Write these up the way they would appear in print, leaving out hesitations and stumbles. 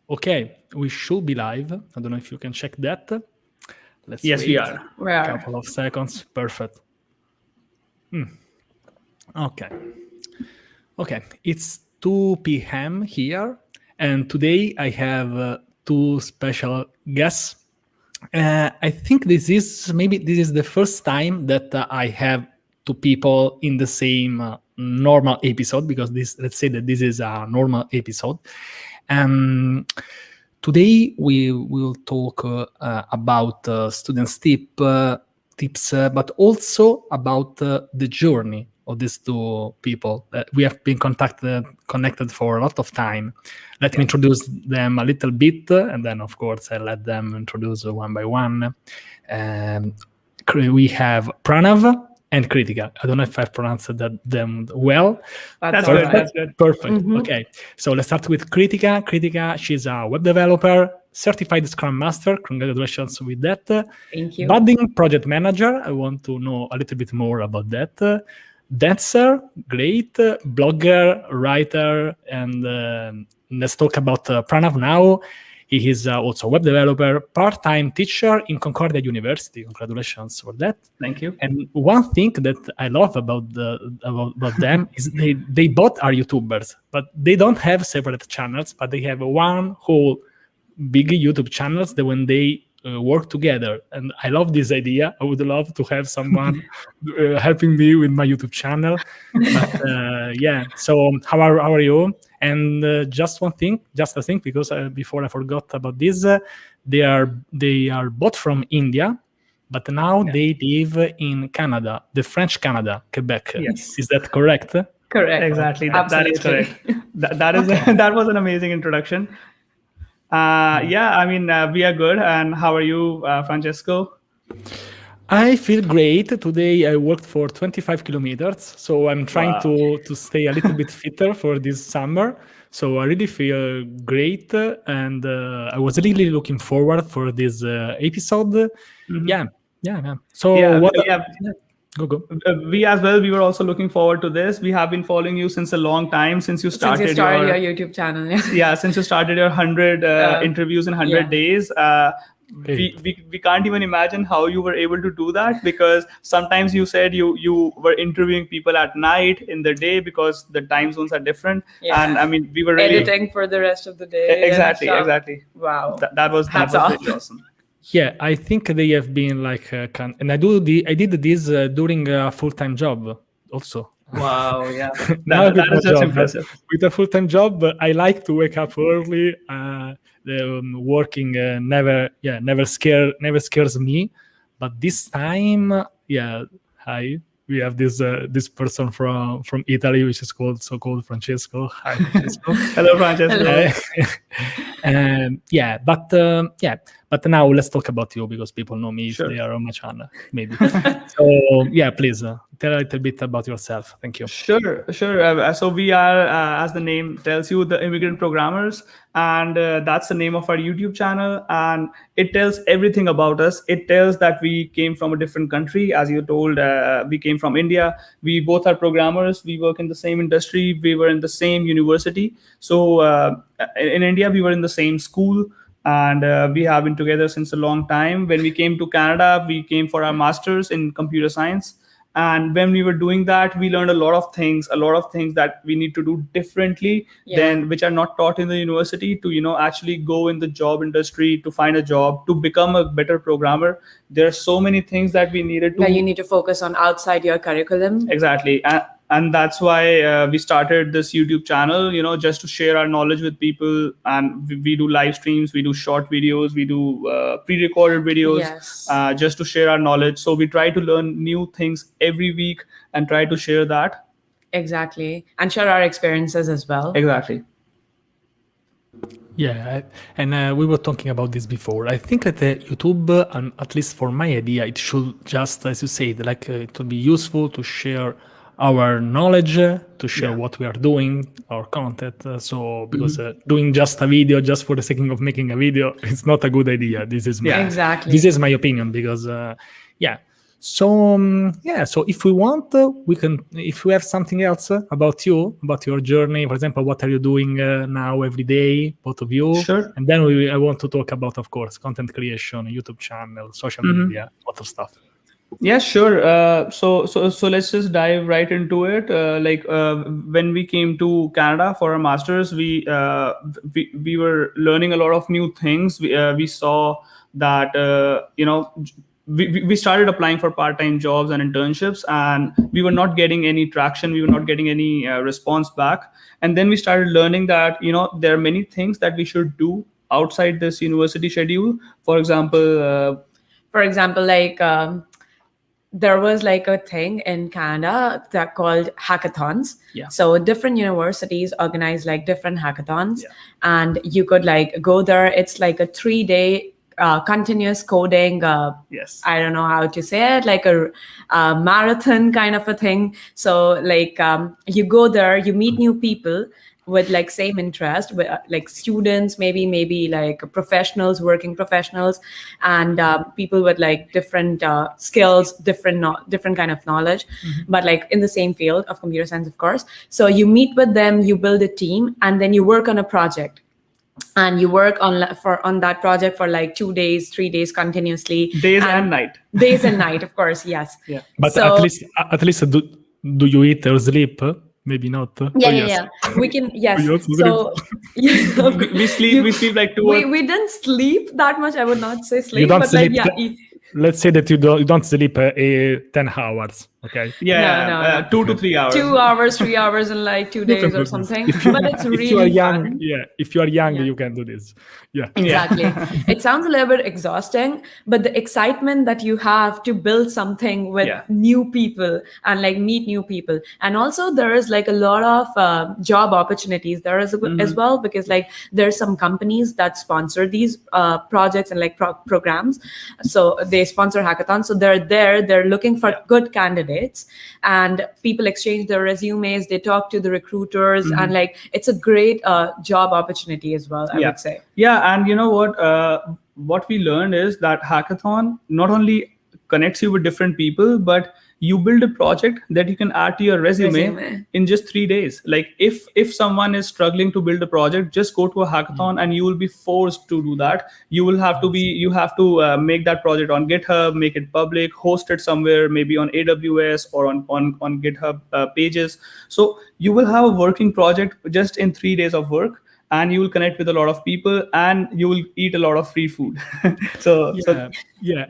Okay, we should be live. I don't know if you can check that. Let's Yes, wait we are. We a are. couple of seconds. Perfect. Okay. Okay, it's 2 p.m. here, and today I have two special guests. I think this is the first time that I have two people in the same normal episode, because let's say that this is a normal episode. Today we will talk about students' tips, but also about the journey of these two people. We have been connected for a lot of time. Let me introduce them a little bit, and then of course I let them introduce one by one. We have Pranav and Kritika. I don't know if I pronounced them well. That's all good. right. That's good. Perfect. Okay. So let's start with Kritika. Kritika, she's a web developer, certified Scrum Master. Congratulations with that. Thank you. Budding project manager. I want to know a little bit more about that. Dancer, great. Blogger, writer, and let's talk about Pranav now. He is also a web developer, part-time teacher in Concordia University. Congratulations for that. Thank you. And one thing that I love about them is they both are YouTubers, but they don't have separate channels, but they have one whole big YouTube channels that when they work together. And I love this idea. I would love to have someone helping me with my YouTube channel. But yeah, so how are you? And just a thing, because before I forgot about this, they are both from India, but now they live in Canada, the French Canada, Quebec. Yes. Is that correct? Correct. Exactly. That is Absolutely. correct. That is that was an amazing introduction. Yeah, I mean, we are good. And how are you, Francesco? I feel great. Today I worked for 25 kilometers, so I'm trying to stay a little bit fitter for this summer. So I really feel great, and I was really looking forward for this episode. Yeah. So go. We as well, we were also looking forward to this. We have been following you since a long time, since you started, Since you started your YouTube channel. yeah, since you started your 100 interviews in 100 days. We can't even imagine how you were able to do that, because sometimes you said you were interviewing people at night, in the day, because the time zones are different. Yeah. And I mean, we were really Editing for the rest of the day. exactly. Wow. That was off. really awesome. Yeah, I think they have been like, and I did this during a full-time job also. Wow, yeah, Now that is just impressive. With a full-time job, I like to wake up early. Working never scares me. But this time, we have this person from Italy, which is called Francesco. Hi, Francesco. Hello, Francesco. And but now let's talk about you, because people know me if they are on my channel, maybe. So yeah, please tell a little bit about yourself. Thank you. Sure. So we are, as the name tells you, the Immigrant Programmers, and that's the name of our YouTube channel. And it tells everything about us. It tells that we came from a different country. As you told, we came from India. We both are programmers. We work in the same industry. We were in the same university. So in India, we were in the same school. And we have been together since a long time. When we came to Canada, we came for our masters in computer science. And when we were doing that, we learned a lot of things that we need to do differently than which are not taught in the university, to, actually go in the job industry, to find a job, to become a better programmer. There are so many things that we needed to. That you need to focus on outside your curriculum. Exactly. And that's why we started this YouTube channel, just to share our knowledge with people. And we do live streams, we do short videos, we do pre-recorded videos, just to share our knowledge. So we try to learn new things every week and try to share that. Exactly. And share our experiences as well. Exactly. Yeah, and we were talking about this before. I think that YouTube, at least for my idea, it should just, as you said, like it would be useful to share our knowledge, to share what we are doing, our content. So because doing just a video just for the sake of making a video, it's not a good idea. This is my, exactly. This is my opinion, because So so if we want, we can. If we have something else about you, about your journey, for example, what are you doing now every day, both of you? Sure. And then I want to talk about, of course, content creation, YouTube channel, social media, a lot of stuff. Yeah, sure. So let's just dive right into it. When we came to Canada for our masters, we were learning a lot of new things. We saw that we started applying for part-time jobs and internships, and we were not getting any traction. We were not getting any response back. And then we started learning that there are many things that we should do outside this university schedule. For example, there was like a thing in Canada that called hackathons. Yeah. So different universities organize like different hackathons, Yeah. and you could like go there. It's like a 3-day continuous coding. Yes. I don't know how to say it, like a marathon kind of a thing. So like you go there, you meet new people with like same interest, with like students, maybe like professionals, working professionals, and people with like different skills, different kind of knowledge, but like in the same field of computer science, of course. So you meet with them, you build a team, and then you work on a project. And you work on that project for like 2 days, 3 days continuously. Days and night. Days and night, of course, yes. Yeah. But So- at least do you eat or sleep? Maybe not. Yeah. We can, yes. You also So We sleep like 2 we didn't sleep that much. I would not say sleep, don't but sleep like yeah. Let's say that you don't sleep 10 hours. Okay. No. 2 to 3 hours. 2 hours, 3 hours in like 2 days or something. But it's really if you are young, fun. if you are young, Yeah. you can do this. Yeah. Exactly. It sounds a little bit exhausting, but the excitement that you have to build something with Yeah. new people and like meet new people. And also there is like a lot of job opportunities there as well, because like there's some companies that sponsor these projects and like programs. So they sponsor hackathons. So they're looking for good candidates, and people exchange their resumes. They talk to the recruiters, and like it's a great job opportunity as well, I would say. Yeah, and you know what we learned is that hackathon not only connects you with different people, but you build a project that you can add to your resume in just 3 days. Like if someone is struggling to build a project, just go to a hackathon and you will be forced to do that. You have to make that project on GitHub, make it public, host it somewhere, maybe on AWS or on GitHub pages. So you will have a working project just in 3 days of work, and you will connect with a lot of people, and you will eat a lot of free food.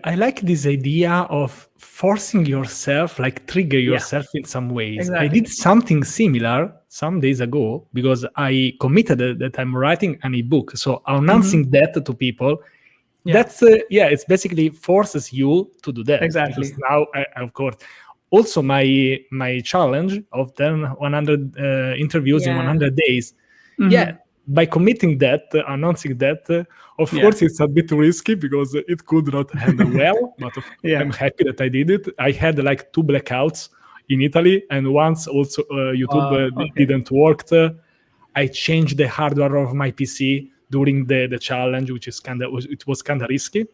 I like this idea of forcing yourself, like trigger yourself in some ways. Exactly. I did something similar some days ago because I committed that I'm writing an ebook. So announcing that to people, that's it's basically forces you to do that. Exactly. Because now, of course, also my challenge of 100 interviews in 100 days. Yeah. By committing that, announcing that, of course, it's a bit risky because it could not handle well, but I'm happy that I did it. I had like 2 blackouts in Italy, and once also YouTube didn't work. I changed the hardware of my PC during the challenge, which is it was kind of risky.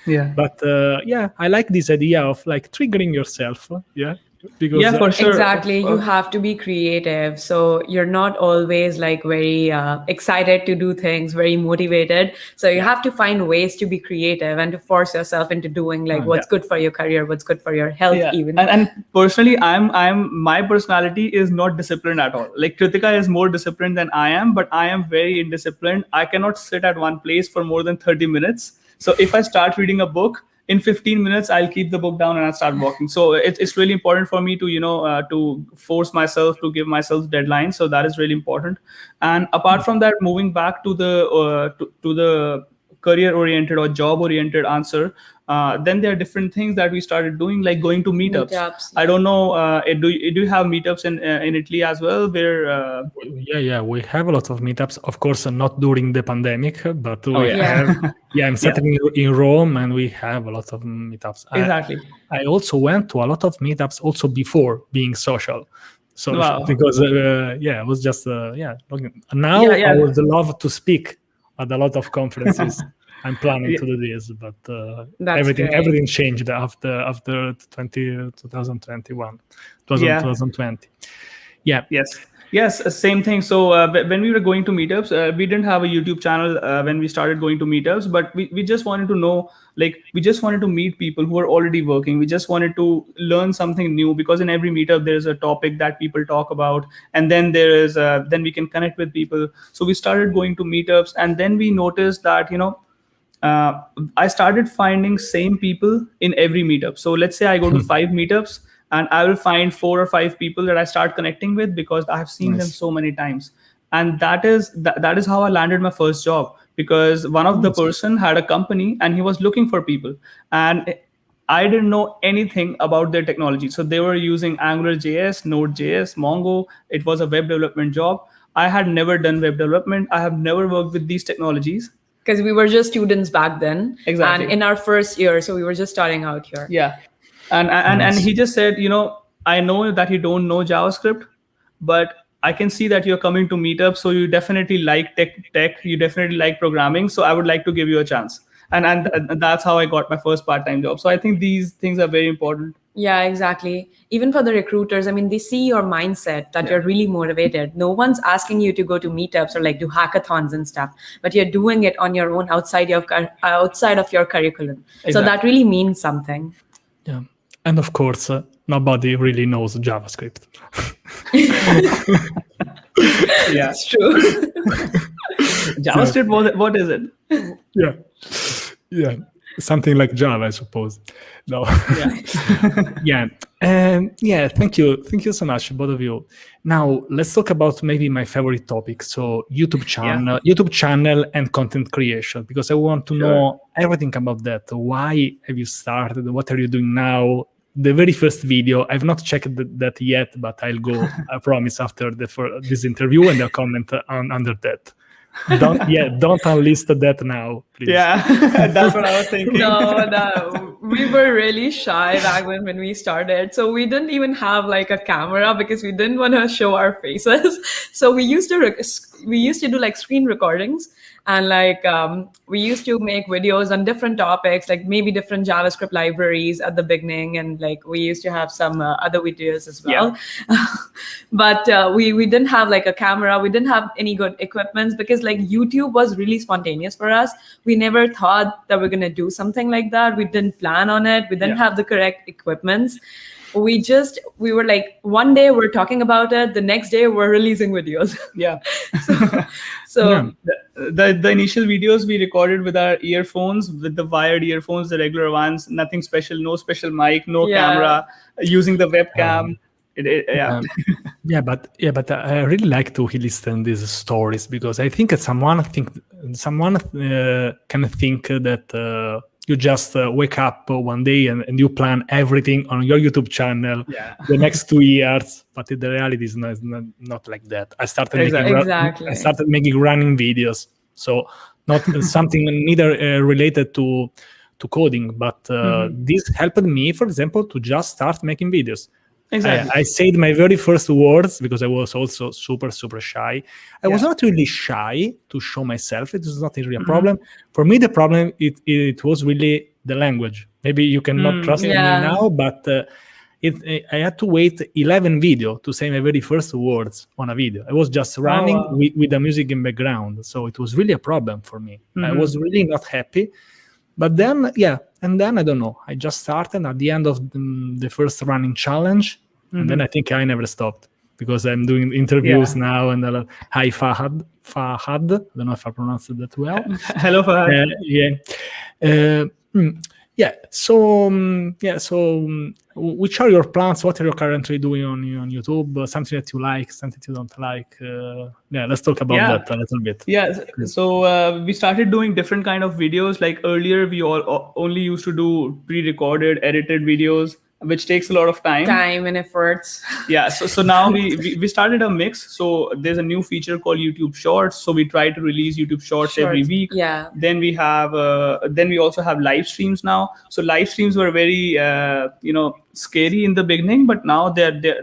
Yeah. But I like this idea of like triggering yourself. Yeah. Because, for sure. Exactly. You have to be creative. So you're not always like very excited to do things, very motivated. So you have to find ways to be creative and to force yourself into doing like what's good for your career, what's good for your health even. And personally, my personality is not disciplined at all. Like Kritika is more disciplined than I am, but I am very indisciplined. I cannot sit at one place for more than 30 minutes. So if I start reading a book, in 15 minutes, I'll keep the book down and I'll start walking. So it's really important for me to, to force myself, to give myself deadlines. So that is really important. And apart from that, moving back to the career-oriented or job-oriented answer, then there are different things that we started doing, like going to meetups. I don't know, do you have meetups in Italy as well? Where we have a lot of meetups. Of course, not during the pandemic, but we have. I'm settling in Rome, and we have a lot of meetups. Exactly. I also went to a lot of meetups also before being social. So because it was just now I would love to speak at a lot of conferences. I'm planning to do this, but That's everything great. everything changed after 2021, Yeah. 2020. Yeah. Yes, same thing. So when we were going to meetups, we didn't have a YouTube channel when we started going to meetups, but we just wanted to know, like, we just wanted to meet people who are already working. We just wanted to learn something new, because in every meetup there is a topic that people talk about, and then there is then we can connect with people. So we started going to meetups, and then we noticed that, uh, I started finding same people in every meetup. So let's say I go to 5 meetups, and I will find 4 or 5 people that I start connecting with, because I have seen them Nice. so many times. And that is how I landed my first job, because one of the Nice. person had a company and he was looking for people, and I didn't know anything about their technology. So they were using AngularJS, Node.js, Mongo. It was a web development job. I had never done web development. I have never worked with these technologies. Because we were just students back then. Exactly. And in our first year, so we were just starting out here. Yeah. And he just said, I know that you don't know JavaScript, but I can see that you're coming to meetup, so you definitely like tech, you definitely like programming, so I would like to give you a chance. And that's how I got my first part-time job. So I think these things are very important. Yeah, exactly. Even for the recruiters, I mean, they see your mindset that you're really motivated. No one's asking you to go to meetups or like do hackathons and stuff, but you're doing it on your own outside of your curriculum. So Exactly. that really means something. Yeah. And of course, nobody really knows JavaScript. Yeah. It's true. JavaScript, what is it? Yeah. Yeah. Something like Java, I suppose. No. Yeah. Yeah. Thank you. Thank you so much, both of you. Now let's talk about maybe my favorite topic. So YouTube channel and content creation, because I want to know everything about that. Why have you started? What are you doing now? The very first video, I've not checked that yet, but I'll go, I promise, after this interview, and I'll comment under that. Don't unlist that now, please. Yeah, that's what I was thinking. No, we were really shy back when we started. So we didn't even have like a camera because we didn't want to show our faces. So we used to do like screen recordings, and like we used to make videos on different topics, like maybe different JavaScript libraries at the beginning, and like we used to have some other videos as well. Yeah. But we didn't have like a camera. We didn't have any good equipments, because like YouTube was really spontaneous for us. We never thought that we're gonna do something like that. We didn't plan on it. We didn't have the correct equipments. We were like, one day we're talking about it, the next day we're releasing videos. Yeah. So the initial videos we recorded with our earphones, with the wired earphones, the regular ones, nothing special, no special mic, no camera, using the webcam. But I really like to listen these stories, because I think someone can think that you just wake up one day and you plan everything on your YouTube channel the next 2 years, but the reality is not like that. I started making running videos, so not something neither related to coding, but this helped me, for example, to just start making videos. Exactly. I said my very first words, because I was also super shy. I was not really shy to show myself. It was not really a problem. For me, the problem, it was really the language. Maybe you cannot trust me now, but I had to wait 11 videos to say my very first words on a video. I was just running with the music in background. So it was really a problem for me. I was really not happy. But then, and then I don't know. I just started at the end of the first running challenge, and then I think I never stopped, because I'm doing interviews now. And hi Fahad. I don't know if I pronounced that well. Hello Fahad. So which are your plans? What are you currently doing on YouTube? Something that you like, something you don't like? Let's talk about that a little bit. So we started doing different kind of videos. Like earlier, we only used to do pre-recorded, edited videos, which takes a lot of time and efforts. So now we started a mix. So there's a new feature called YouTube Shorts. So we try to release YouTube Shorts every week. Then we have then we also have live streams now. So live streams were very scary in the beginning, but now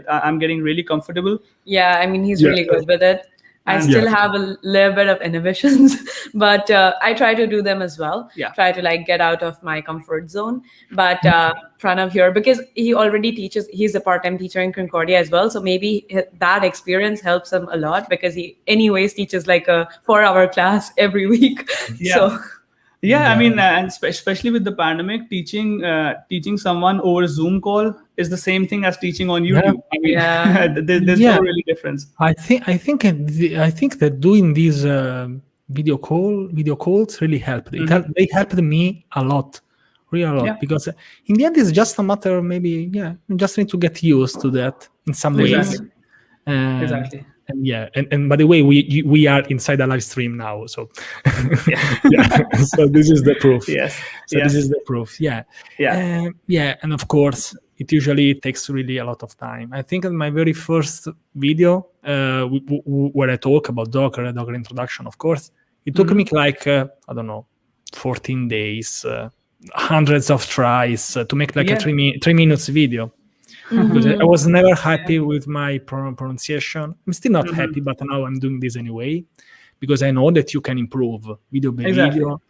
I'm getting really comfortable. I mean, he's really good with it. I And- still have a little bit of inhibitions, but I try to do them as well. Yeah. Try to like get out of my comfort zone. But Pranav here, because he already teaches, he's a part-time teacher in Concordia as well. So maybe that experience helps him a lot, because he anyways teaches like a 4-hour class every week. Yeah. So Yeah, I mean, and especially with the pandemic, teaching someone over Zoom call is the same thing as teaching on YouTube. I mean, Yeah. there's Yeah. no really difference. I think that doing these video calls really helped. They helped me a lot, really a lot, Yeah. because in the end it's just a matter of maybe you just need to get used to that in some ways. Exactly. And, Exactly. And and by the way, we are inside a live stream now, so so this is the proof. Yes. So Yes. this is the proof. Yeah. And of course, it usually takes really a lot of time. I think in my very first video, where I talk about Docker introduction, of course, it took me like I don't know, 14 days, hundreds of tries to make like a 3 minutes video. Because I was never happy with my pronunciation. I'm still not happy, but now I'm doing this anyway, because I know that you can improve video by video.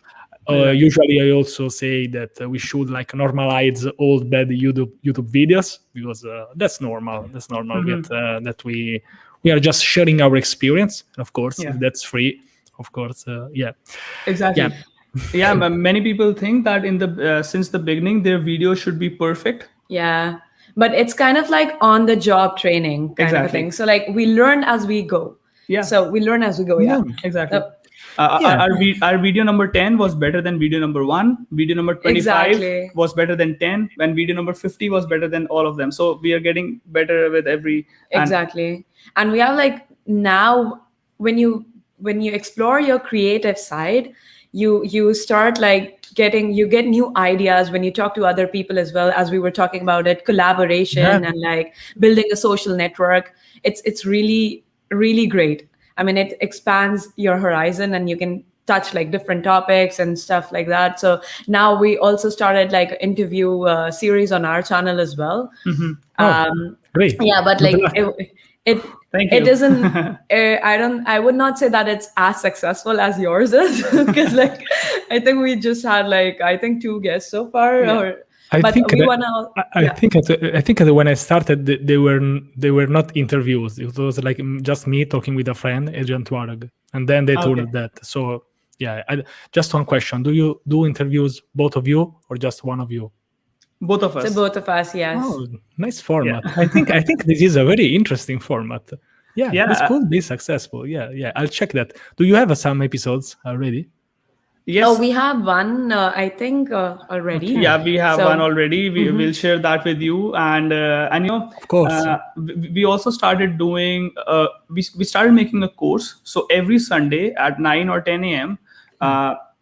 Usually I also say that we should like normalize old bad YouTube videos, because that's normal. That's normal. That we are just sharing our experience. And of course, if that's free, of course, Exactly. Yeah, many people think that in the since the beginning their video should be perfect. Yeah, but it's kind of like on the job training kind of a thing. So like we learn as we go. Yeah. So we learn as we go. Yeah. Exactly. Our video number 10 was better than video number 1. Video number 25 was better than 10. And video number 50 was better than all of them. So we are getting better with every. Exactly. And we have like now when you explore your creative side, you start like get new ideas when you talk to other people as well, as we were talking about it, collaboration and like building a social network. It's really, really great. I mean, it expands your horizon and you can touch like different topics and stuff like that. So now we also started like interview series on our channel as well. Great. Yeah, but like it isn't I would not say that it's as successful as yours is, because like I think we just had like 2 guests so far. I think when I started, they were not interviews. It was like just me talking with a friend, Adrian Tuareg, and then they told that. So just one question: do you do interviews, both of you, or just one of you? Both of us. So both of us, yes. Oh, nice format. I think this is a very interesting format. This could be successful. I'll check that. Do you have some episodes already? Yes. Oh, we have one, I think, already. Okay. Yeah, we have one already. We will share that with you. And you know, of course, we also started doing, we started making a course. So every Sunday at 9 or 10 a.m.,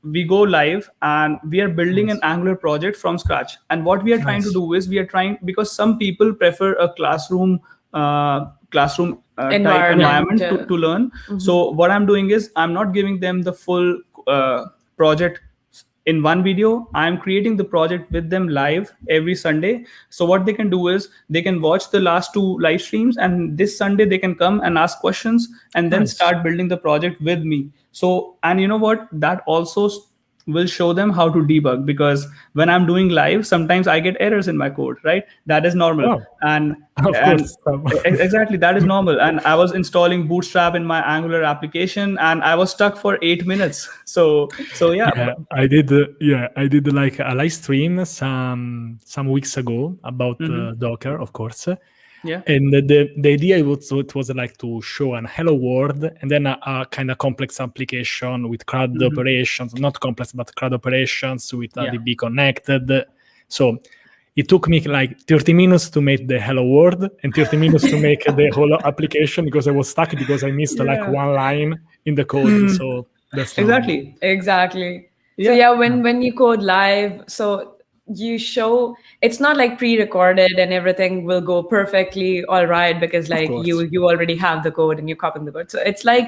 we go live and we are building an Angular project from scratch. And what we are trying to do is because some people prefer a classroom type environment to learn. So what I'm doing is I'm not giving them the full project in one video. I'm creating the project with them live every Sunday. So what they can do is they can watch the last 2 live streams, and this Sunday they can come and ask questions and then start building the project with me. So, and you know what, that also will show them how to debug, because when I'm doing live, sometimes I get errors in my code, right? That is normal. And exactly, that is normal. And I was installing Bootstrap in my Angular application and I was stuck for 8 minutes. So I did like a live stream some weeks ago about Docker, of course. Yeah. And the idea was like to show an hello world and then a kind of complex application with CRUD operations, not complex, but CRUD operations with DB connected. So it took me like 30 minutes to make the hello world and 30 minutes to make the whole application, because I was stuck because I missed like one line in the code. So that's exactly. So when you code live, so you show it's not like pre-recorded and everything will go perfectly all right, because like you already have the code and you're copying the code. So it's like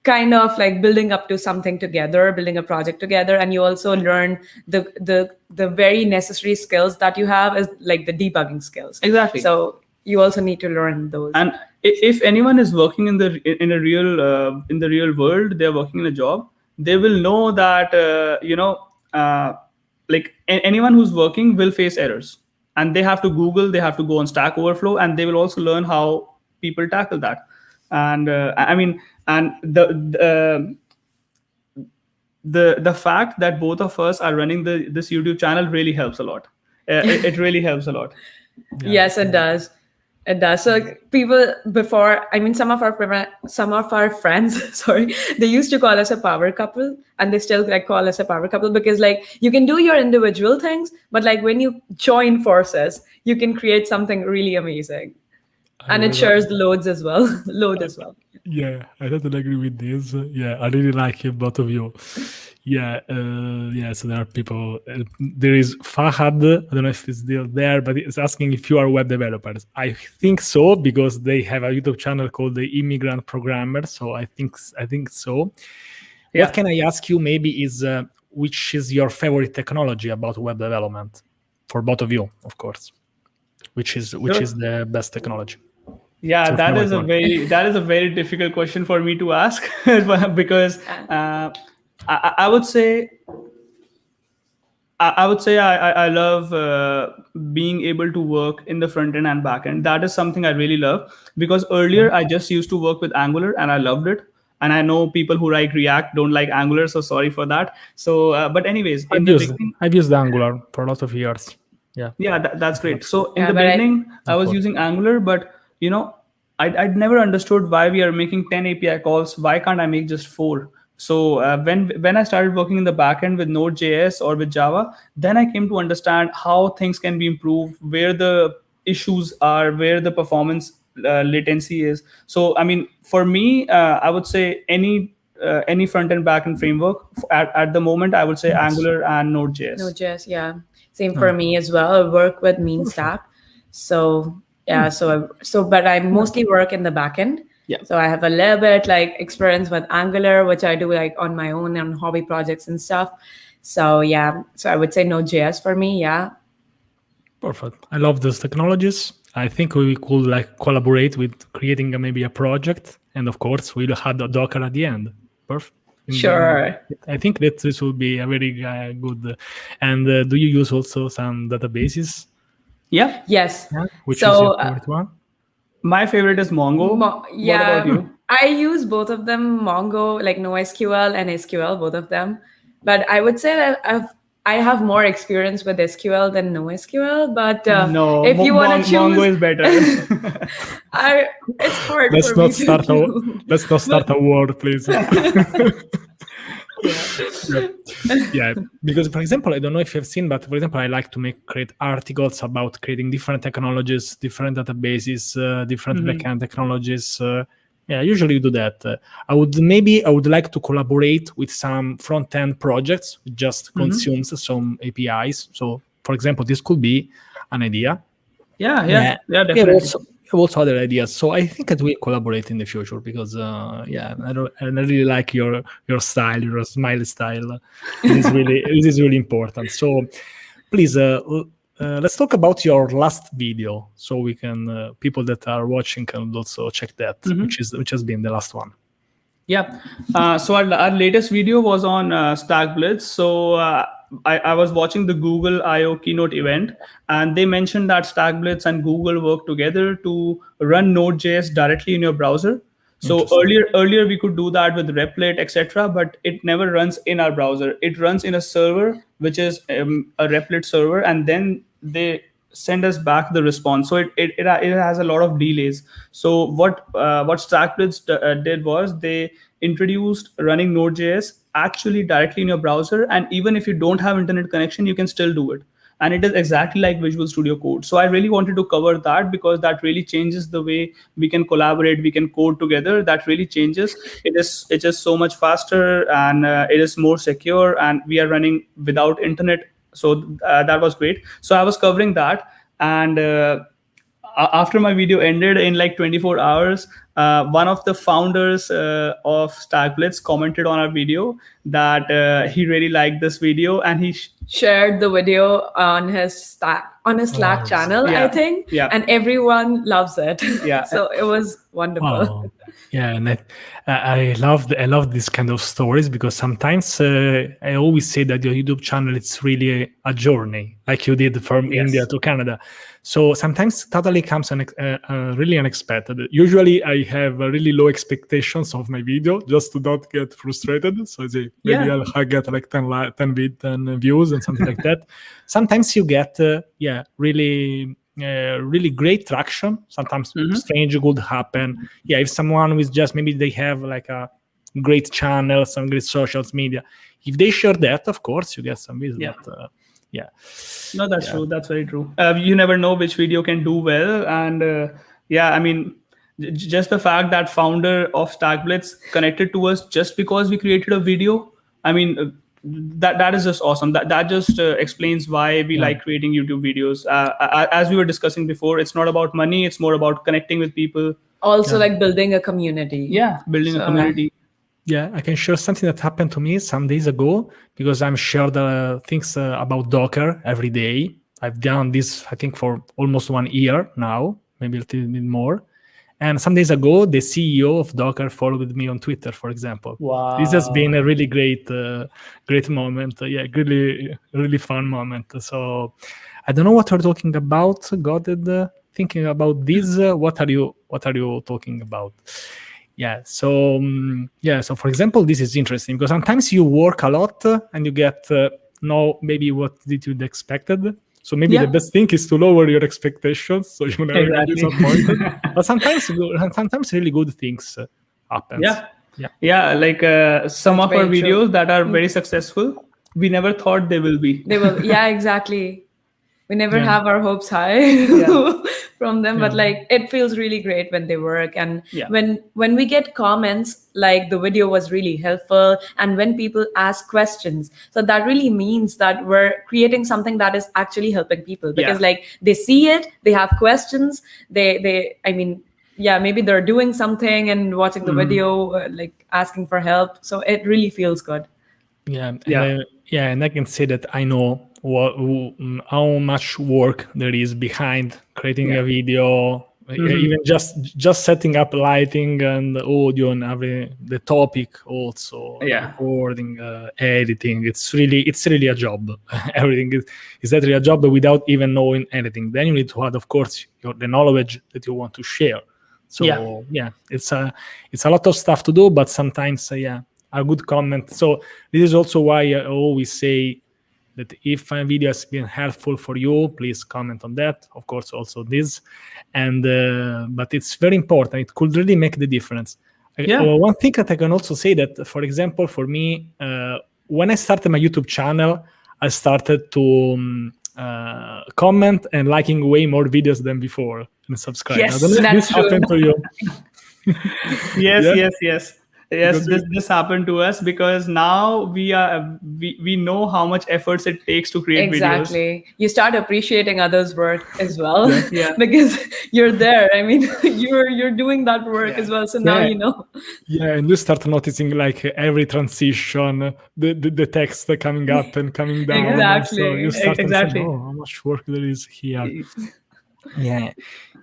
kind of like building up to something together, building a project together, and you also learn the very necessary skills that you have is like the debugging skills. Exactly. So you also need to learn those. if anyone is working in the real world, they're working in a job, they will know that uh, like anyone who's working will face errors, and they have to Google, they have to go on Stack Overflow, and they will also learn how people tackle that. And I mean, and the fact that both of us are running this YouTube channel really helps a lot. It really helps a lot. Yes, it does. It does. So people before, I mean, some of our friends, sorry, they used to call us a power couple, and they still like call us a power couple because like you can do your individual things, but like when you join forces, you can create something really amazing, and it shares the load as well. Yeah, I totally agree with this. Yeah, I really like it, both of you. Yeah, so there are people. There is Fahad. I don't know if he's still there, but he's asking if you are web developers. I think so because they have a YouTube channel called the Immigrant Programmer. So I think so. Yeah. What can I ask you? Maybe is which is your favorite technology about web development for both of you, of course. Which is the best technology? Yeah, So that no, is it's a not. very difficult question for me to ask because I would say I love being able to work in the front end and back end. That is something I really love because earlier I just used to work with Angular and I loved it. And I know people who like React don't like Angular, so sorry for that. So, but anyways, in the beginning, I've used Angular for a lot of years. Yeah, that's great. So in Yeah, the but beginning, I was cool. using Angular, but I'd never understood why we are making 10 API calls. Why can't I make just 4? So when I started working in the backend with Node.js or with Java, then I came to understand how things can be improved, where the issues are, where the performance latency is. So I mean, for me, I would say any front end back end framework at the moment, I would say Angular and Node.js. Node.js, yeah. Same for me as well. I work with Mean Stack. So yeah, but I mostly work in the backend. Yeah. So I have a little bit like experience with Angular, which I do like on my own and hobby projects and stuff. So yeah, so I would say Node.js for me, yeah. Perfect. I love those technologies. I think we could like collaborate with creating maybe a project, and of course we'll add a Docker at the end. Perfect. Sure. I think that this will be a very good. And do you use also some databases? Yeah. Yes. Which So, is your favorite one? My favorite is Mongo. Yeah, What about you? I use both of them, Mongo, like NoSQL and SQL, both of them. But I would say that I have more experience with SQL than NoSQL. But No, if you want to choose, Mongo is better. it's hard Let's for not me to start choose. let's not start a war, please. Yeah, because for example, I don't know if you've seen, but for example, I like to create articles about creating different technologies, different databases, different backend technologies. Yeah, I usually do that. I would like to collaborate with some front end projects, which just consumes some APIs. So, for example, this could be an idea. Yeah, We have definitely. also other ideas. So I think that we collaborate in the future because I really like your style, your smile style. It is really important. So please let's talk about your last video, so we can people that are watching can also check that, which has been the last one. Yeah. So our latest video was on Stack Blitz. So I was watching the Google I/O keynote event, and they mentioned that Stack Blitz and Google work together to run Node.js directly in your browser. So earlier we could do that with Replit, etc., but it never runs in our browser. It runs in a server, which is a Replit server, and then they send us back the response. So it has a lot of delays. So what StackBlitz did was they introduced running Node.js actually directly in your browser, and even if you don't have internet connection, you can still do it. And it is exactly like Visual Studio Code. So I really wanted to cover that because that really changes the way we can collaborate, we can code together. That really changes. It's just so much faster, and it is more secure, and we are running without internet. So that was great. So I was covering that, and after my video ended in like 24 hours, one of the founders of StackBlitz commented on our video that he really liked this video, and shared the video on his Slack Wow. channel, I Yeah. think, Yeah. and everyone loves it. Yeah. So it was wonderful. Wow. Yeah, and I love this kind of stories because sometimes I always say that your YouTube channel it's really a journey, like you did from Yes. India to Canada. So sometimes totally comes really unexpected. Usually I have really low expectations of my video just to not get frustrated. So I say maybe Yeah. I'll get like 10 views and something like that. Sometimes you get really great traction. Sometimes strange could happen. Yeah, if someone with just maybe they have like a great channel, some great social media, if they share that, of course you get some views. Yeah. But yeah, No, that's true. That's very true. You never know which video can do well, and yeah, I mean, just the fact that founder of Stackblitz connected to us just because we created a video. I mean, that is just awesome. That just explains why we like creating YouTube videos. As we were discussing before, it's not about money; it's more about connecting with people. Also, like building a community. Yeah, building a So- community. Yeah, I can share something that happened to me some days ago because I'm shared things about Docker every day. I've done this, I think, for almost 1 year now, maybe a little bit more. And some days ago, the CEO of Docker followed me on Twitter, for example. Wow. This has been a really great moment. Yeah, really fun moment. So I don't know what we're talking about. Goded, thinking about this. What are you talking about? Yeah. So so for example, this is interesting because sometimes you work a lot and you get no maybe what did you expected. So maybe the best thing is to lower your expectations so you never get disappointed. But sometimes really good things happen. Yeah. Like some That's of our very true. videos that are very successful, we never thought they will be. They will, yeah, exactly. We never Yeah. have our hopes high from them, but Yeah. like it feels really great when they work, and Yeah. when we get comments like the video was really helpful, and when people ask questions, so that really means that we're creating something that is actually helping people because like they see it, they have questions, they I mean, yeah, maybe they're doing something and watching the video, like asking for help, so it really feels good. Yeah, and I can say that I know how much work there is behind creating a video, even just setting up lighting and audio and having the topic also, recording, editing. It's really a job. Everything is literally a job without even knowing anything. Then you need to add, of course, the knowledge that you want to share. So it's a lot of stuff to do, but sometimes a good comment. So this is also why I always say that if a video has been helpful for you, please comment on that. Of course, also this, and but it's very important. It could really make the difference. One thing that I can also say that, for example, for me, when I started my YouTube channel, I started to comment and liking way more videos than before and subscribe. Yes, I don't know if this that's true. happened to you. Yes, this happened to us because now we know how much efforts it takes to create videos. Exactly. You start appreciating others' work as well because you're there. I mean, you're doing that work as well. So now you know. Yeah, and you start noticing like every transition, the text coming up and coming down. Exactly. So you start Exactly. saying, oh, how much work there is here. Yeah.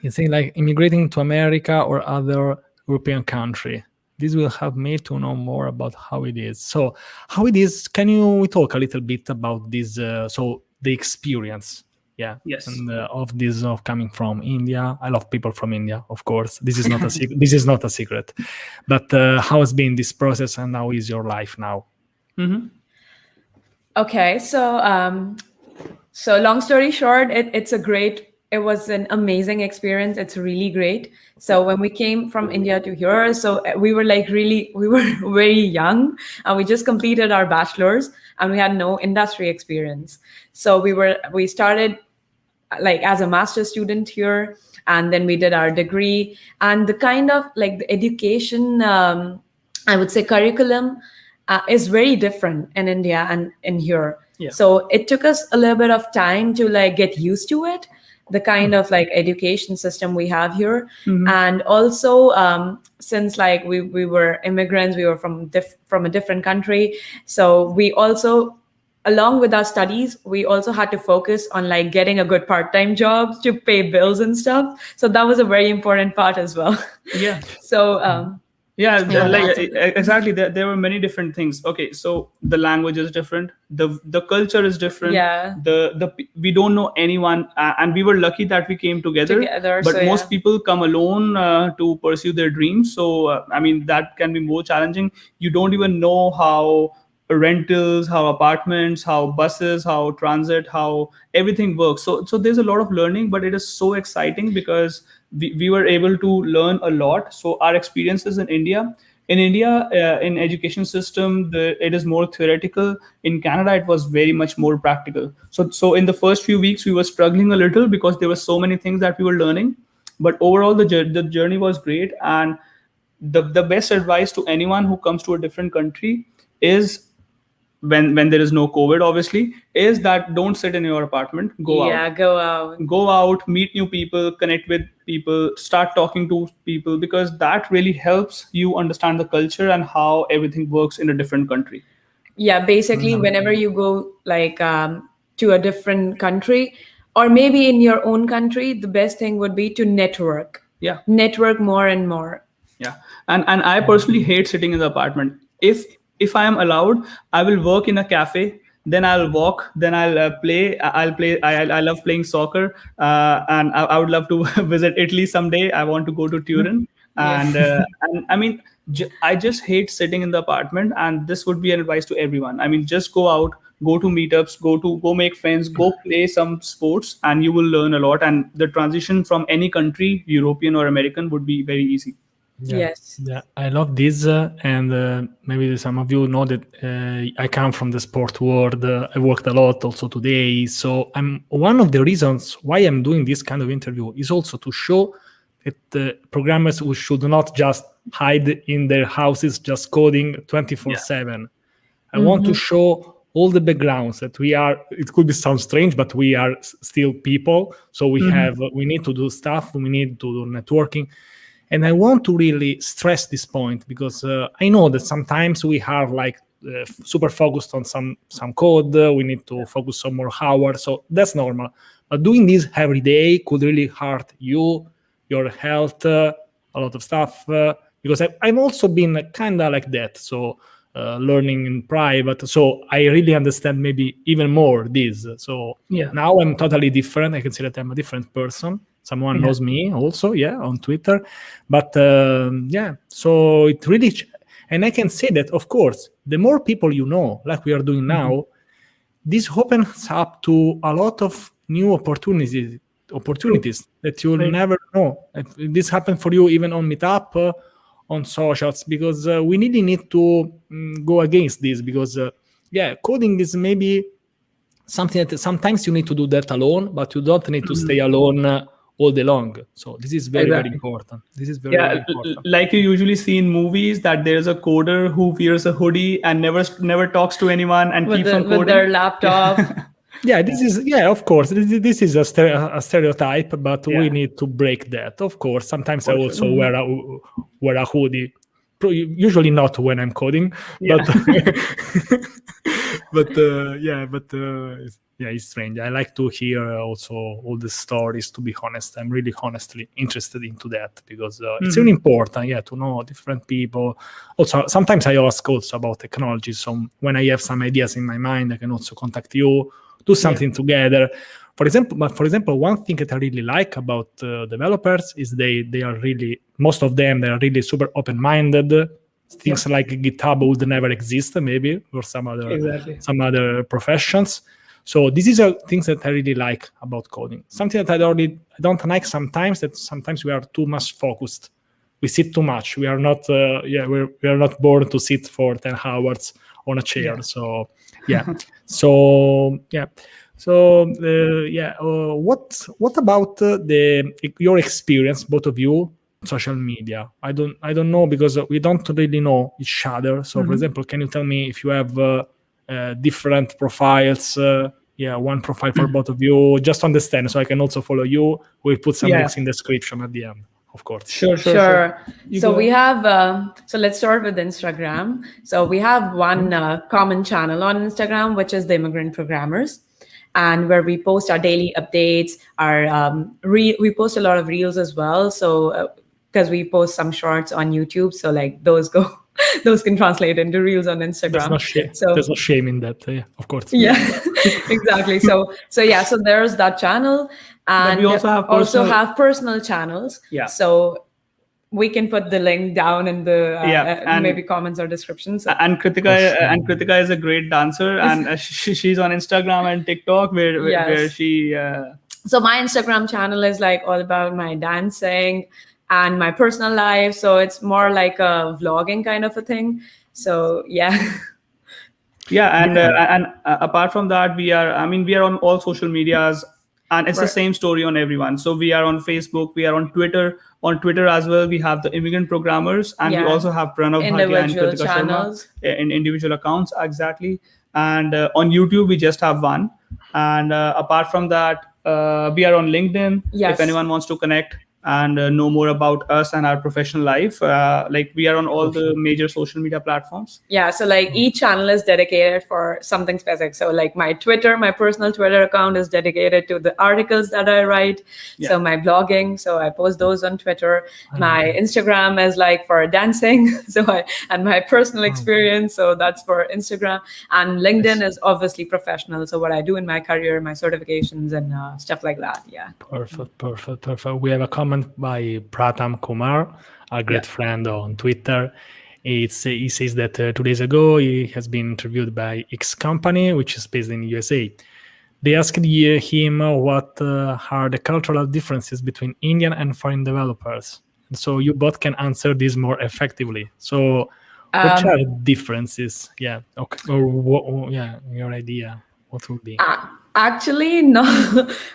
You say like immigrating to America or other European country. This will help me to know more about how it is. So how it is, can you talk a little bit about this? So the experience, and of coming from India. I love people from India, of course. This is not a secret. This is not a secret. But how has been this process, and how is your life now? Okay, so long story short, it was an amazing experience. It's really great. So when we came from India to here, so we were very young, and we just completed our bachelor's, and we had no industry experience. So we started like as a master's student here, and then we did our degree, and the kind of like the education, I would say curriculum is very different in India and in here. So it took us a little bit of time to like get used to it, the kind of like education system we have here. And also since like we were immigrants, we were from a different country, so we also along with our studies, we also had to focus on like getting a good part-time job to pay bills and stuff. So that was a very important part as well. Yeah. So Yeah, like that's a- exactly. There were many different things. Okay, so the language is different, the culture is different. Yeah. We don't know anyone, and we were lucky that we came together. Together, But so most yeah. people come alone to pursue their dreams. So I mean, that can be more challenging. You don't even know how rentals, how apartments, how buses, how transit, how everything works. So there's a lot of learning, but it is so exciting because we were able to learn a lot. So our experiences in India, in education system, it is more theoretical. In Canada, it was very much more practical. So in the first few weeks, we were struggling a little because there were so many things that we were learning. But overall, the journey was great. And the best advice to anyone who comes to a different country is, when there is no COVID, obviously, is that don't sit in your apartment. Go out. Yeah, go out. Go out, meet new people, connect with people, start talking to people, because that really helps you understand the culture and how everything works in a different country. Yeah, basically, whenever you go like to a different country, or maybe in your own country, the best thing would be to network. Yeah. Network more and more. Yeah. And I personally hate sitting in the apartment. If I am allowed, I will work in a cafe, then I'll walk, then I'll play. I love playing soccer, and I would love to visit Italy someday. I want to go to Turin. Yeah. And I mean, I just hate sitting in the apartment. And this would be an advice to everyone. I mean, just go out, go to meetups, go make friends, go play some sports, and you will learn a lot. And the transition from any country, European or American, would be very easy. Yes. Yeah, I love this, and maybe some of you know that I come from the sport world. I worked a lot also today, so I'm one of the reasons why I'm doing this kind of interview is also to show that programmers who should not just hide in their houses just coding 24/7. I want to show all the backgrounds that we are. It could be sound strange, but we are still people. So we need to do stuff. We need to do networking. And I want to really stress this point because I know that sometimes we are like super focused on some code. We need to focus on more hours. So that's normal. But doing this every day could really hurt you, your health, a lot of stuff. Because I've also been kind of like that. So learning in private. So I really understand maybe even more this. So now I'm totally different. I can say that I'm a different person. Someone knows me also, on Twitter. But so it really, and I can say that, of course, the more people you know, like we are doing now, this opens up to a lot of new opportunities that you'll never know. If this happened for you even on Meetup, on socials, because we really need to go against this, because coding is maybe something that sometimes you need to do that alone, but you don't need to stay alone all day long. So this is very, very important. This is very, very important. Like you usually see in movies, that there's a coder who wears a hoodie and never talks to anyone and keeps on coding with their laptop. This is of course. This is a stereotype, but we need to break that. Of course, sometimes I also wear a hoodie. Usually not when I'm coding, but it's strange. I like to hear also all the stories. To be honest, I'm really honestly interested into that, because it's really important, to know different people. Also, sometimes I ask also about technology. So when I have some ideas in my mind, I can also contact you, do something together. For example, one thing that I really like about developers is they are really, most of them, they are really super open-minded. Things like GitHub would never exist, maybe, or some other professions. So this is things that I really like about coding. Something that I don't like sometimes, that sometimes we are too much focused. We sit too much. We are not we are not born to sit for 10 hours on a chair. So what about your experience, both of you, social media? I don't know, because we don't really know each other. So for example, can you tell me if you have different profiles? One profile for both of you, just to understand, so I can also follow you. We'll put some links in the description at the end. of course. Sure. Sure. You So go we ahead. have, so let's start with Instagram. So we have one common channel on Instagram, which is the Immigrant Programmers, and where we post our daily updates. We post a lot of reels as well. So because we post some shorts on YouTube, so like those go, those can translate into reels on There's Instagram. no shame. So There's no shame in that. Yeah, of course. yeah, exactly. So yeah, so there's that channel, But we and also have also personal. have personal channels. Yeah. So we can put the link down in the Yeah, maybe comments or descriptions. and For sure. Kritika is a great dancer, and she's on Instagram and TikTok where Yes. she. So my Instagram channel is like all about my dancing and my personal life. So it's more like a vlogging kind of a thing. So yeah. Yeah, and Yeah. apart from that, we are on all social medias, and it's the Right. same story on everyone. So we are on Facebook, we are on Twitter. On Twitter as well, we have the Immigrant Programmers, and we Yeah. also have Pranav Bhatia and Individual Kritika Sharma channels. in individual accounts, exactly. And on YouTube, we just have one. And apart from that, we are on LinkedIn. Yes. If anyone wants to connect and know more about us and our professional life, like we are on all the major social media platforms. Yeah, so like each channel is dedicated for something specific. So like my Twitter, my personal Twitter account is dedicated to the articles that I write. So my blogging, so I post those on Twitter. My Instagram is like for dancing. And my personal experience, so that's for Instagram. And LinkedIn is obviously professional. So what I do in my career, my certifications and stuff like that. Yeah. Perfect. We have a comment by Pratam Kumar, a great friend on Twitter. He says that 2 days ago he has been interviewed by X company, which is based in USA. They asked him what are the cultural differences between Indian and foreign developers. So you both can answer this more effectively. So what are the differences? Yeah. Okay. Your idea. What would be? Actually, no.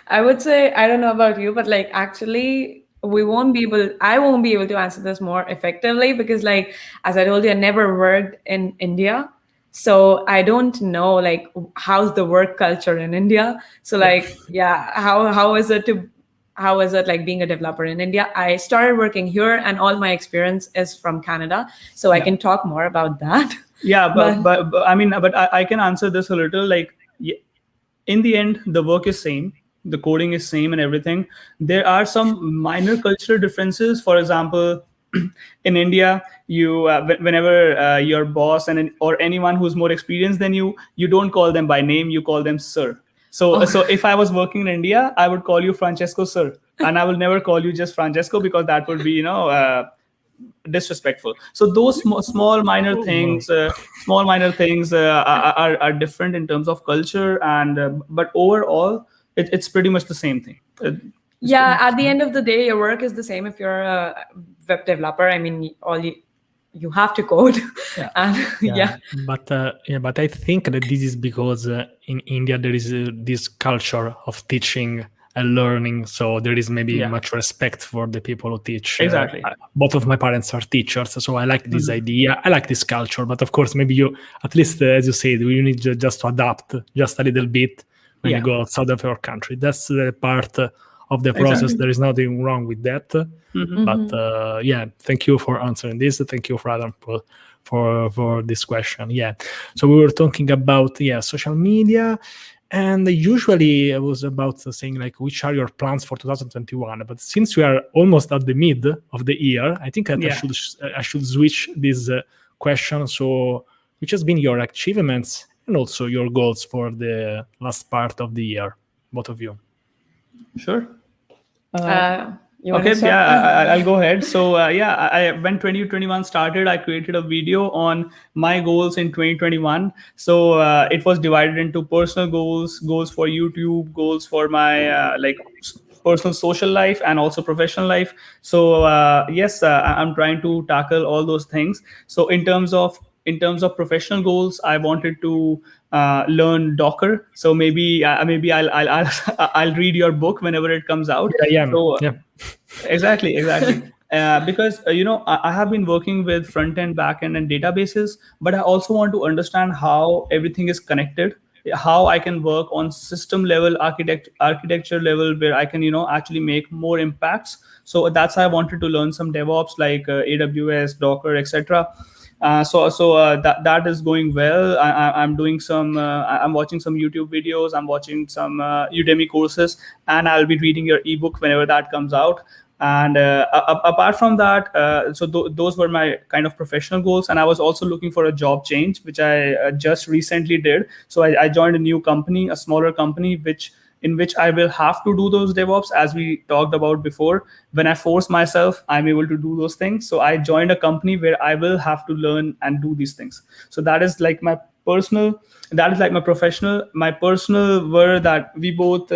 I would say, I don't know about you, but like actually I won't be able to answer this more effectively because like as I told you, I never worked in India. So I don't know like how's the work culture in India. So like how is it like being a developer in India? I started working here and all my experience is from Canada. So I can talk more about that. Yeah, but I can answer this a little. Like, in the end, the work is same, the coding is same, and everything. There are some minor cultural differences. For example, in India, you whenever your boss or anyone who's more experienced than you don't call them by name, you call them sir. So if I was working in India, I would call you Francesco sir, and I will never call you just Francesco because that would be disrespectful. So those small minor things are different in terms of culture, and but overall it's pretty much the same thing. Yeah, at the end of the day, your work is the same if you're a web developer. I mean, you have to code. But I think that this is because in India there is this culture of teaching and learning, so there is maybe much respect for the people who teach. Exactly. Both of my parents are teachers, so I like this idea. I like this culture, but of course, maybe you, at least as you said, you need just to adapt just a little bit when you go outside of your country. That's the part of the process. Exactly. There is nothing wrong with that. But thank you for answering this. Thank you, Adam, for this question. So we were talking about social media. And usually I was about saying like, which are your plans for 2021? But since we are almost at the mid of the year, I think that I should switch this question. So, which has been your achievements and also your goals for the last part of the year, both of you? Sure. Okay, I'll go ahead. So when 2021 started, I created a video on my goals in 2021. So it was divided into personal goals for YouTube, goals for my personal social life, and also professional life. So I'm trying to tackle all those things. So in terms of professional goals, I wanted to learn Docker. So maybe I'll read your book whenever it comes out. Exactly. Because I have been working with front end, back end, and databases, but I also want to understand how everything is connected. how I can work on system level architecture level, where I can actually make more impacts. So that's why I wanted to learn some DevOps, like AWS, Docker, etc. That is going well. I'm doing some. I'm watching some YouTube videos. I'm watching some Udemy courses, and I'll be reading your ebook whenever that comes out. And apart from that, those were my kind of professional goals. And I was also looking for a job change, which I just recently did. So I joined a new company, a smaller company, in which I will have to do those DevOps, as we talked about before. When I force myself, I'm able to do those things. So I joined a company where I will have to learn and do these things. So that is like my personal, that is like my professional. My personal were that we both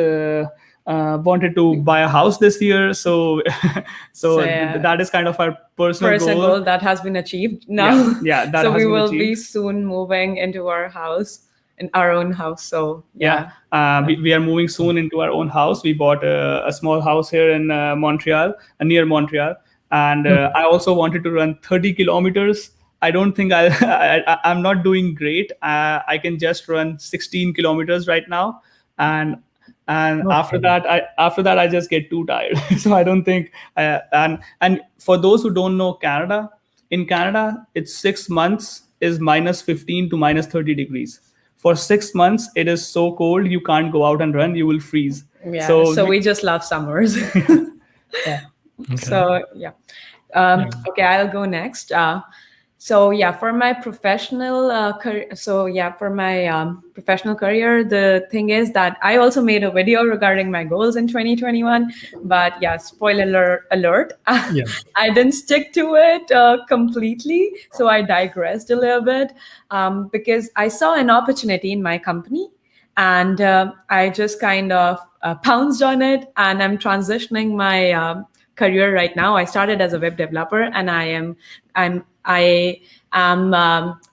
wanted to buy a house this year. That is kind of our personal goal that has been achieved now. Yeah, that so has we been will achieved. Be soon moving into our house. In our own house. So we are moving soon into our own house. We bought a small house here in Montreal, near Montreal. And I also wanted to run 30 kilometers. I don't think I'm not doing great. I can just run 16 kilometers right now. And after that I just get too tired. So I don't think and for those who don't know Canada, in Canada, it's 6 months is minus 15 to minus 30 degrees. For 6 months, it is so cold, you can't go out and run, you will freeze. Yeah, so we just love summers. Yeah. Okay. So, yeah. Okay, I'll go next. For my professional career, professional career, the thing is that I also made a video regarding my goals in 2021. But yeah, spoiler alert, I didn't stick to it completely. So I digressed a little bit because I saw an opportunity in my company. And I just kind of pounced on it, and I'm transitioning my career right now. I started as a web developer, and I am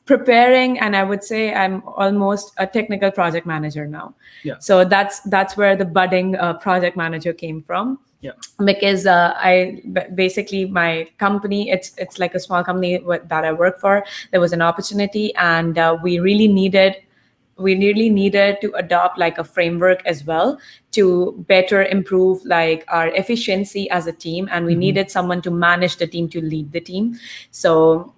preparing, and I would say I'm almost a technical project manager now. Yeah. So that's where the budding project manager came from. Yeah. Because basically my company, it's like a small company that I work for. There was an opportunity, and we really needed to adopt like a framework as well to better improve like our efficiency as a team, and we needed someone to manage the team, to lead the team. So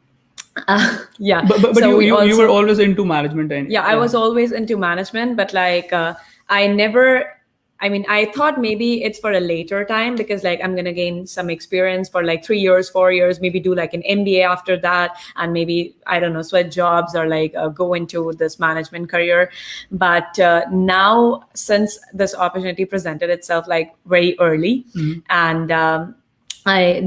yeah, but so you were always into management. I was always into management, but like I thought maybe it's for a later time, because like I'm going to gain some experience for like 3 years, 4 years, maybe do like an MBA after that, and maybe, I don't know, switch jobs or like go into this management career. But now, since this opportunity presented itself like very early, and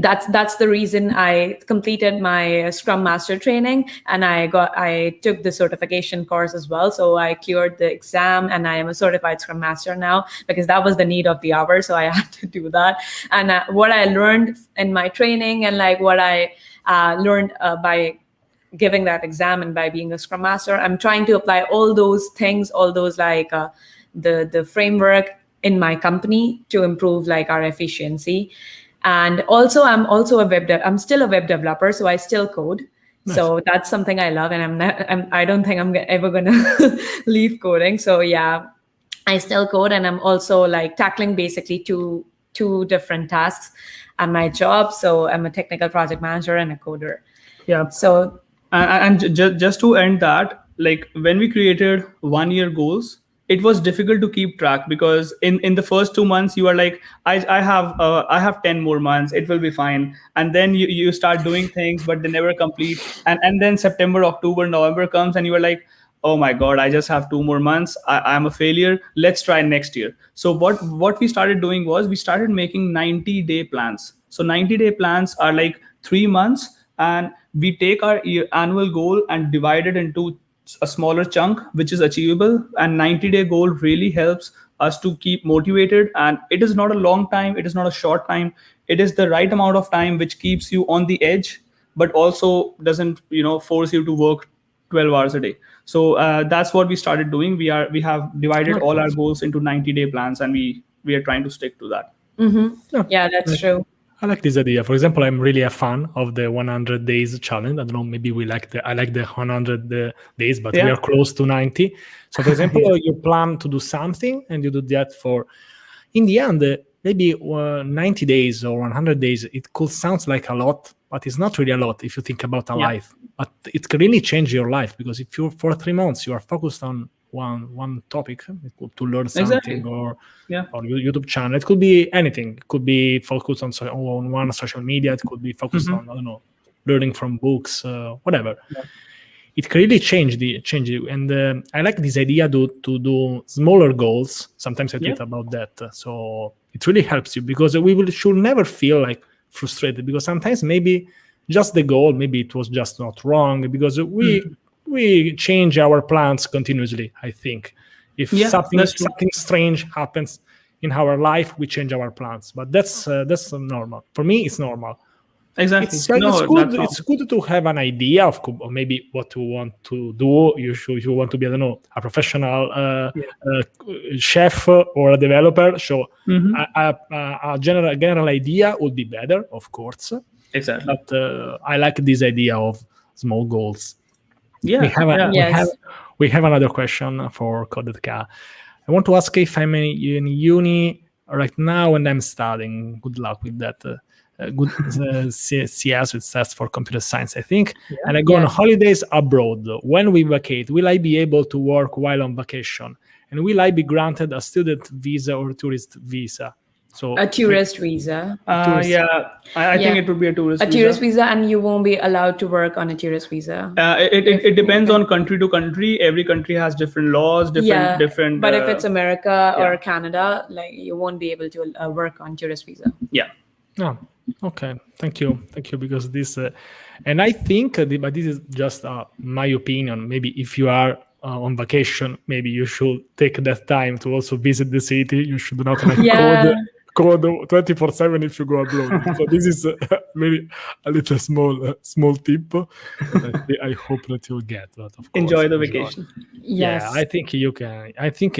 that's the reason I completed my Scrum Master training, and I took the certification course as well. So I cleared the exam, and I am a certified Scrum Master now, because that was the need of the hour. So I had to do that. And what I learned in my training, and like what I learned by giving that exam and by being a Scrum Master, I'm trying to apply all those things, all those like the framework in my company to improve like our efficiency. And also, I'm still a web developer, so I still code. Nice. So that's something I love, and I don't think I'm ever gonna leave coding. So yeah, I still code, and I'm also like tackling basically two different tasks at my job. So I'm a technical project manager and a coder. Yeah. So just to end that, like when we created 1 year goals, it was difficult to keep track, because in the first 2 months you are like, I have 10 more months, it will be fine. And then you start doing things, but they never complete. And then September, October, November comes, and you are like, oh my God, I just have 2 more months. I'm a failure. Let's try next year. So what we started doing was we started making 90-day plans. So 90-day plans are like 3 months, and we take our annual goal and divide it into a smaller chunk, which is achievable. And 90-day goal really helps us to keep motivated. And it is not a long time, it is not a short time, it is the right amount of time which keeps you on the edge, but also doesn't force you to work 12 hours a day. So that's what we started doing. We have divided all our goals into 90-day plans, and we are trying to stick to that. Mm-hmm. Yeah, that's true. I like this idea. For example, I'm really a fan of the 100 days challenge. I don't know, maybe I like the 100 days, but we Yeah. are close to 90. So, for example, you plan to do something and you do that for, in the end, maybe 90 days or 100 days. It could sound like a lot, but it's not really a lot if you think about a life. But it can really change your life, because if you for 3 months you are focused on one topic to learn something, Exactly. or Yeah. on your YouTube channel. It could be anything. It could be focused on one social media. It could be focused on, I don't know, learning from books, whatever. Yeah. It can really change you. And I like this idea to do smaller goals. Sometimes I tweet about that. So it really helps you, because should never feel like frustrated, because sometimes maybe just the goal, maybe it was just not wrong, because we change our plans continuously. I think if something strange happens in our life, we change our plans, but that's normal. For me, it's normal. Exactly. It's good to have an idea of maybe what you want to do. You want to be, I don't know, a professional chef or a developer. So a general idea would be better, of course. Exactly. But I like this idea of small goals. Yeah. We have another question for Kritika. I want to ask if I'm in uni right now and I'm studying. Good luck with that. Good CS, it stands for computer science, I think. And I go on holidays abroad. When we vacate, will I be able to work while on vacation? And will I be granted a student visa or tourist visa? So a tourist visa. I think it would be a tourist visa. A tourist visa, and you won't be allowed to work on a tourist visa. It depends on country to country. Every country has different laws, different. But if it's America or Canada, like, you won't be able to work on tourist visa. Yeah. Oh, okay. Thank you, because this, and I think, but this is just my opinion. Maybe if you are on vacation, maybe you should take that time to also visit the city. You should not code 24/7 if you go abroad. So this is maybe a little small tip that I hope that you'll get. But of course, enjoy the vacation. Yes. Yeah, I think you can. I think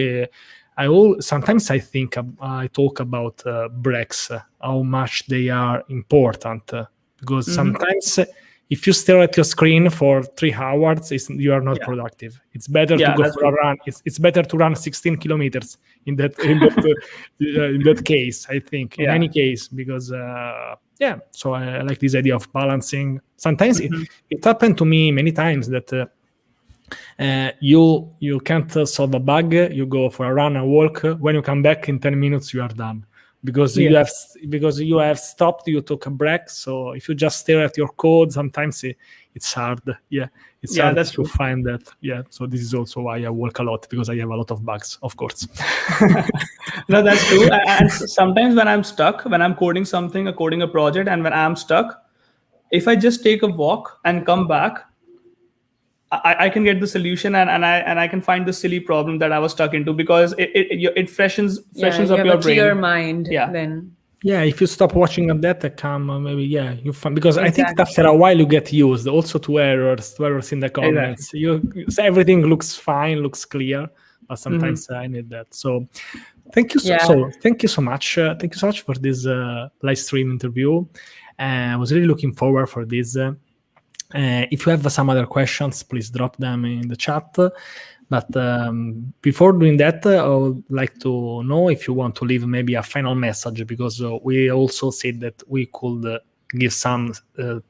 sometimes I talk about breaks, how much they are important, because sometimes if you stare at your screen for 3 hours, you are not productive. It's better to go for a run. It's better to run 16 kilometers in that in that case, I think. In any case, because so I like this idea of balancing. Sometimes it happened to me many times that you can't solve a bug. You go for a run, a walk. When you come back in 10 minutes, you are done. Because you have stopped, you took a break. So if you just stare at your code, sometimes it's hard. It's hard to find that. So this is also why I walk a lot, because I have a lot of bugs, of course. No, that's true. And sometimes when I'm stuck, when I'm coding something, coding a project, and when I'm stuck, if I just take a walk and come back, I can get the solution, and I can find the silly problem that I was stuck into, because it freshens up your brain. Clear mind. Then. Yeah, if you stop watching at that, maybe you find, because I think after a while you get used also to errors in the comments. Everything looks fine, looks clear, but sometimes I need that. So thank you thank you so much. Thank you so much for this live stream interview. I was really looking forward for this. If you have some other questions, please drop them in the chat. But before doing that, I would like to know if you want to leave maybe a final message, because we also said that we could give some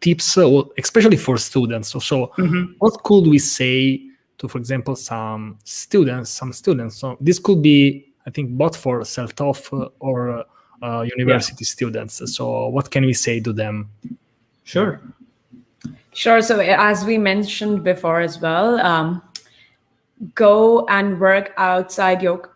tips, especially for students. So what could we say to, for example, some students? So this could be, I think, both for self-taught or university students. So what can we say to them? Sure. So as we mentioned before as well, go and work outside your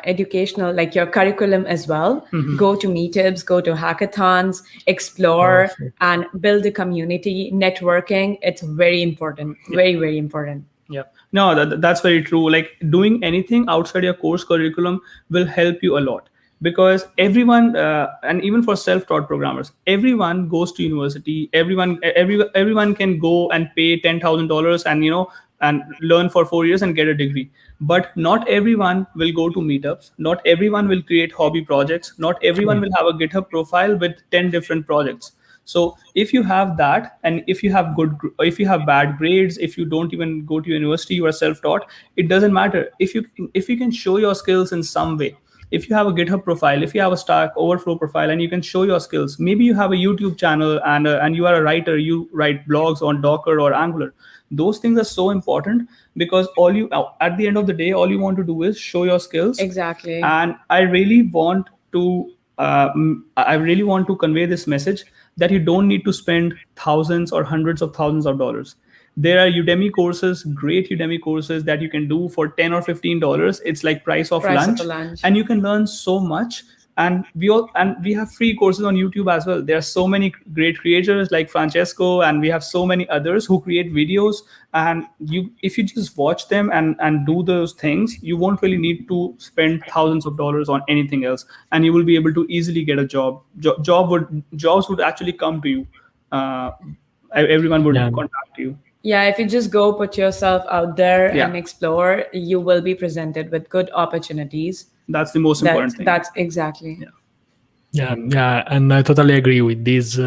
educational, like your curriculum as well. Go to meetups, go to hackathons, explore and build a community. Networking, it's very important, very, very important. Yeah, no, that's very true. Like, doing anything outside your course curriculum will help you a lot, because everyone, and even for self-taught programmers, everyone goes to university. Everyone can go and pay $10,000 and and learn for 4 years and get a degree. But not everyone will go to meetups. Not everyone will create hobby projects. Not everyone will have a GitHub profile with 10 different projects. So if you have that, and if you have if you have bad grades, if you don't even go to university, you are self-taught, it doesn't matter. If you can show your skills in some way, if you have a GitHub profile, if you have a Stack Overflow profile, and you can show your skills, maybe you have a YouTube channel, and you are a writer, you write blogs on Docker or Angular. Those things are so important, because at the end of the day, all you want to do is show your skills. Exactly. And I really want to convey this message, that you don't need to spend thousands or hundreds of thousands of dollars. There are Udemy courses, great Udemy courses that you can do for $10 or $15. It's like price of lunch, and you can learn so much. And we have free courses on YouTube as well. There are so many great creators like Francesco, and we have so many others who create videos. And if you just watch them and do those things, you won't really need to spend thousands of dollars on anything else, and you will be able to easily get a job. Jobs would actually come to you. Everyone would contact you. Yeah, if you just go put yourself out there and explore, you will be presented with good opportunities. That's the most important thing. That's exactly. Yeah, and I totally agree with this.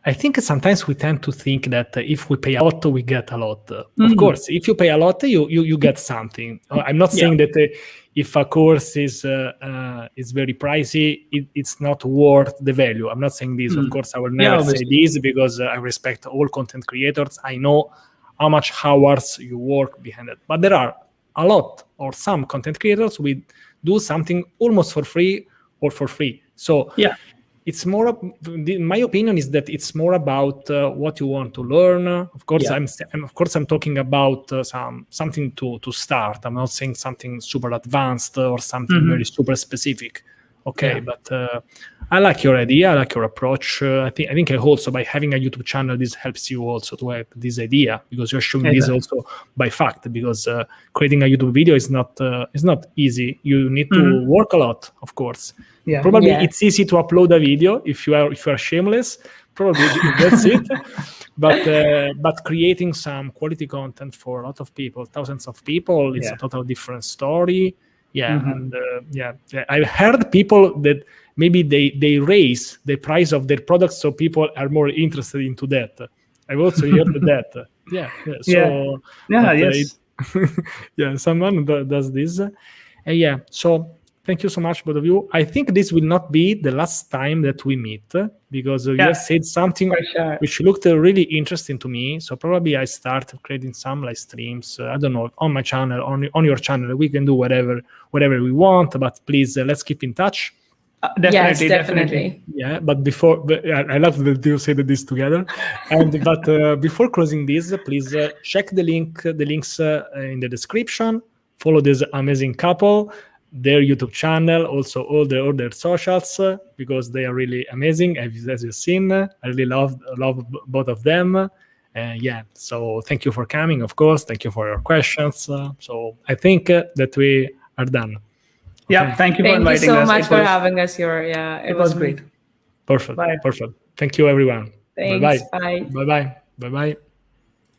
I think sometimes we tend to think that if we pay a lot, we get a lot. Of course, if you pay a lot, you get something. I'm not saying that if a course is very pricey, it's not worth the value. I'm not saying this. Of course, I will never say this, because I respect all content creators. I know how much hours you work behind it. But there are a lot, or some content creators who do something almost for free or for free. So it's more, my opinion is that it's more about what you want to learn. Of course, I'm talking about something to start. I'm not saying something super advanced or something very super specific. Okay, but I like your idea. I like your approach. I think also by having a YouTube channel, this helps you also to have this idea, because you're showing this also by fact. Because creating a YouTube video is not easy. You need to work a lot, of course. Probably it's easy to upload a video if you are shameless. Probably that's it. But creating some quality content for a lot of people, thousands of people, it's a totally different story. And I've heard people that maybe they raise the price of their products so people are more interested into that. I've also heard that. Someone does this. So thank you so much, both of you. I think this will not be the last time that we meet, because you have said something which looked really interesting to me. So probably I start creating some live streams. I don't know, on my channel, on your channel. We can do whatever we want. But please, let's keep in touch. Definitely. Yeah, but I love that you said this together. But before closing this, please check the links in the description. Follow this amazing couple, their YouTube channel, also all their socials, because they are really amazing. As you've seen, I really love both of them. So thank you for coming, of course. Thank you for your questions. So I think that we are done. Okay. Thank you for inviting us. Thank you so much for having us here. It was great. Perfect. Perfect. Thank you, everyone. Thanks. Bye-bye. Bye-bye. Bye-bye.